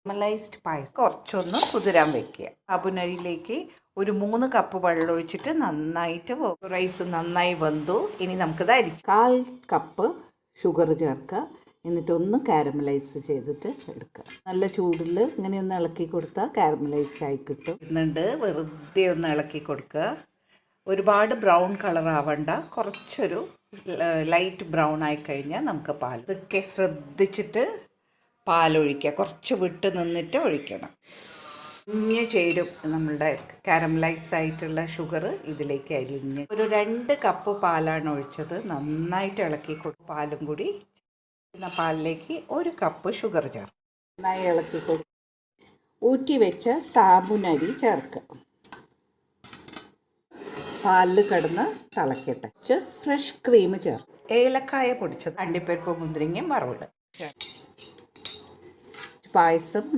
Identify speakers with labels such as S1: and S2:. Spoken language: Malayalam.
S1: കാരമലൈസ്ഡ് പായസം കുറച്ചൊന്ന് കുതിരാൻ വെക്കുക. സാബുനരിയിലേക്ക് ഒരു 3 കപ്പ് വെള്ളം ഒഴിച്ചിട്ട് നന്നായിട്ട് റൈസ് നന്നായി വെന്തു. ഇനി നമുക്കിത് 1/4 കപ്പ് ഷുഗർ ചേർക്കുക. എന്നിട്ടൊന്ന് കാരമലൈസ് ചെയ്തിട്ട് എടുക്കുക. നല്ല ചൂടിൽ ഇങ്ങനെയൊന്ന് ഇളക്കി കൊടുത്താൽ കാരമലൈസ്ഡ് ആയി കിട്ടും. എന്നിട്ട് വെറുതെ ഒന്ന് ഇളക്കി കൊടുക്കുക. ഒരുപാട് ബ്രൗൺ കളർ ആവണ്ട, കുറച്ചൊരു ലൈറ്റ് ബ്രൗൺ ആയി കഴിഞ്ഞാൽ നമുക്ക് പാൽ ഇതൊക്കെ ശ്രദ്ധിച്ചിട്ട് പാലൊഴിക്കുക. കുറച്ച് വിട്ട് നിന്നിട്ട് ഒഴിക്കണം. അലിഞ്ഞ് ചേരും നമ്മളുടെ കാരമലൈസ് ആയിട്ടുള്ള ഷുഗർ ഇതിലേക്ക് അലിഞ്ഞ്. ഒരു 2 കപ്പ് പാലാണ് ഒഴിച്ചത്. നന്നായിട്ട് ഇളക്കി കൊടുക്കും. പാലും കൂടി പാലിലേക്ക് 1 കപ്പ് ഷുഗർ ചേർക്കും. നന്നായി ഇളക്കി കൊടുക്കും. ഊറ്റി വെച്ച സാബുനരി ചേർക്കുക. പാലിൽ കിടന്ന് തിളക്കട്ടെ. ഫ്രഷ് ക്രീം ചേർക്കും. ഏലക്കായ പൊടിച്ചത്, അണ്ടിപ്പരിപ്പ്, മുന്തിരിങ്ങയും വറവിടുക. പായസം